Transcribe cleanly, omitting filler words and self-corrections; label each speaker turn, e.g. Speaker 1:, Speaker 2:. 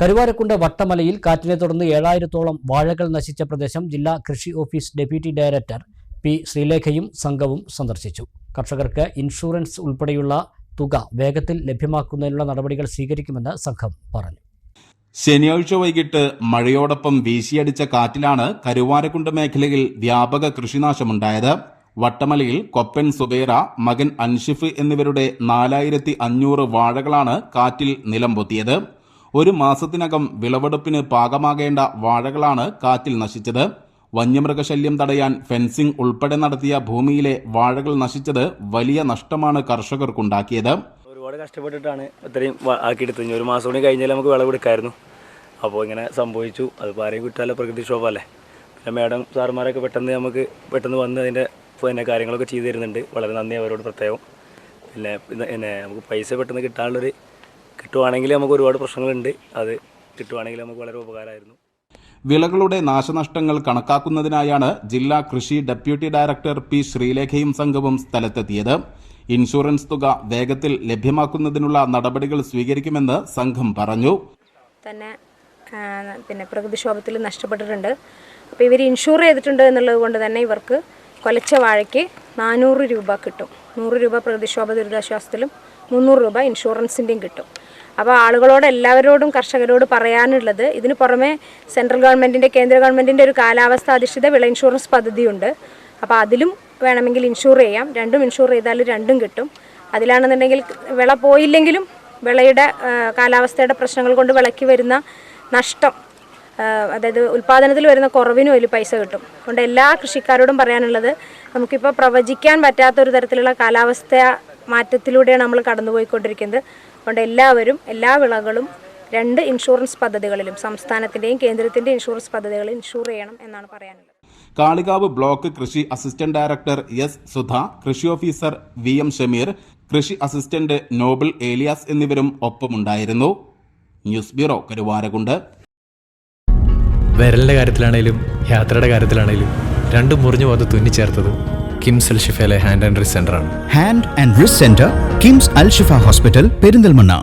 Speaker 1: കരുവാരക്കുണ്ട് വട്ടമലയിൽ കാറ്റിനെ തുടർന്ന് 7000-ഓളം വാഴകൾ നശിച്ച പ്രദേശം ജില്ലാ കൃഷി ഓഫീസ് ഡെപ്യൂട്ടി ഡയറക്ടർ പി ശ്രീലേഖയും സംഘവും സന്ദർശിച്ചു. കർഷകർക്ക് ഇൻഷുറൻസ് ഉൾപ്പെടെയുള്ള തുക വേഗത്തിൽ ലഭ്യമാക്കുന്നതിനുള്ള നടപടികൾ സ്വീകരിക്കുമെന്ന് സംഘം പറഞ്ഞു.
Speaker 2: ശനിയാഴ്ച വൈകിട്ട് മഴയോടൊപ്പം വീശിയടിച്ച കാറ്റിലാണ് കരുവാരക്കുണ്ട് മേഖലയിൽ വ്യാപക കൃഷിനാശമുണ്ടായത്. വട്ടമലയിൽ കൊപ്പൻ സുബൈറ, മകൻ അൻഷിഫ് എന്നിവരുടെ 4500 വാഴകളാണ് കാറ്റിൽ നിലംപൊത്തിയത്. ഒരു മാസത്തിനകം വിളവെടുപ്പിന് പാകമാകേണ്ട വാഴകളാണ് കാറ്റിൽ നശിച്ചത്. വന്യമൃഗശല്യം തടയാൻ ഫെൻസിംഗ് ഉൾപ്പെടെ നടത്തിയ ഭൂമിയിലെ വാഴകൾ നശിച്ചത് വലിയ നഷ്ടമാണ് കർഷകർക്കുണ്ടാക്കിയത്.
Speaker 3: ഒരുപാട് കഷ്ടപ്പെട്ടിട്ടാണ് ഇത്രയും ആക്കിയെടുത്തത്. ഒരു മാസം കൂടി കഴിഞ്ഞാൽ നമുക്ക് വിളവെടുക്കായിരുന്നു. അപ്പോൾ ഇങ്ങനെ സംഭവിച്ചു. അത് ആരെയും കിട്ടാല്ല, പ്രകൃതിക്ഷോഭമല്ലേ. പിന്നെ മേഡം സാറുമാരൊക്കെ പെട്ടെന്ന് വന്ന് അതിൻ്റെ കാര്യങ്ങളൊക്കെ ചെയ്തു തരുന്നുണ്ട്. വളരെ നന്ദി അവരോട് പ്രത്യേകം. പിന്നെ നമുക്ക് പൈസ പെട്ടെന്ന് കിട്ടുവാണെങ്കിൽ നമുക്ക് ഒരുപാട് പ്രശ്നങ്ങളുണ്ട്. അത് കിട്ടുവാണെങ്കിൽ നമുക്ക് വളരെ ഉപകാരമായിരുന്നു.
Speaker 2: വിളകളുടെ നാശനഷ്ടങ്ങൾ കണക്കാക്കുന്നതിനായാണ് ജില്ലാ കൃഷി ഡെപ്യൂട്ടി ഡയറക്ടർ പി ശ്രീലേഖയും സംഘവും സ്ഥലത്തെത്തിയത്. ഇൻഷുറൻസ് തുക വേഗത്തിൽ ലഭ്യമാക്കുന്നതിനുള്ള നടപടികൾ സ്വീകരിക്കുമെന്ന് സംഘം പറഞ്ഞു.
Speaker 4: പിന്നെ പ്രകൃതിക്ഷോഭത്തിൽ നഷ്ടപ്പെട്ടിട്ടുണ്ട്. അപ്പോൾ ഇവർ ഇൻഷൂർ ചെയ്തിട്ടുണ്ട് എന്നുള്ളത് കൊണ്ട് തന്നെ ഇവർക്ക് കൊലച്ച വാഴയ്ക്ക് 400 രൂപ കിട്ടും. 100 രൂപ പ്രകൃതിക്ഷോഭ ദുരിതാശ്വാസത്തിലും 300 രൂപ ഇൻഷുറൻസിൻ്റെയും കിട്ടും. അപ്പോൾ ആളുകളോട്, എല്ലാവരോടും, കർഷകരോട് പറയാനുള്ളത്, ഇതിന് പുറമെ സെൻട്രൽ ഗവൺമെൻറ്റിൻ്റെ, കേന്ദ്ര ഗവൺമെൻറ്റിൻ്റെ ഒരു കാലാവസ്ഥ അധിഷ്ഠിത വിള ഇൻഷുറൻസ് പദ്ധതിയുണ്ട്. അപ്പോൾ അതിലും വേണമെങ്കിൽ ഇൻഷൂർ ചെയ്യാം. രണ്ടും ഇൻഷൂർ ചെയ്താൽ രണ്ടും കിട്ടും. അതിലാണെന്നുണ്ടെങ്കിൽ വിള പോയില്ലെങ്കിലും വിളയുടെ കാലാവസ്ഥയുടെ പ്രശ്നങ്ങൾ കൊണ്ട് വിളയ്ക്ക് വരുന്ന നഷ്ടം, അതായത് ഉൽപ്പാദനത്തിൽ വരുന്ന കുറവിനും അതിൽ പൈസ കിട്ടും. അതുകൊണ്ട് എല്ലാ കൃഷിക്കാരോടും പറയാനുള്ളത്, നമുക്കിപ്പോൾ പ്രവചിക്കാൻ പറ്റാത്തൊരു തരത്തിലുള്ള കാലാവസ്ഥ മാറ്റത്തിലൂടെയാണ് നമ്മൾ കടന്നുപോയിക്കൊണ്ടിരിക്കുന്നത്. അതുകൊണ്ട് എല്ലാവരും എല്ലാ വിളകളും 2 ഇൻഷുറൻസ് പദ്ധതികളിലും, സംസ്ഥാനത്തിൻ്റെയും കേന്ദ്രത്തിൻ്റെ ഇൻഷുറൻസ് പദ്ധതികളിൽ ഇൻഷൂർ ചെയ്യണം എന്നാണ് പറയാനുള്ളത്.
Speaker 2: കാളികാവ് ബ്ലോക്ക് കൃഷി അസിസ്റ്റന്റ് ഡയറക്ടർ എസ് സുധ, കൃഷി ഓഫീസർ VM ഷമീർ, കൃഷി അസിസ്റ്റന്റ് നോബിൾ ഏലിയാസ് എന്നിവരും ഒപ്പമുണ്ടായിരുന്നു. News bureau, Karuvarakundu.
Speaker 5: വിരലിന്റെ കാര്യത്തിലാണേലും യാത്രയുടെ കാര്യത്തിലാണേലും രണ്ടും മുറിഞ്ഞു പോകാതെ തുന്നിച്ചേർത്തത് കിംസ് അൽ ഷിഫയിലെ ഹാൻഡ് ആൻഡ് റിസ്റ്റ് സെന്ററാണ്.
Speaker 6: Hand and wrist centre, KIMS Al Shifa hospital, Perinthalmanna.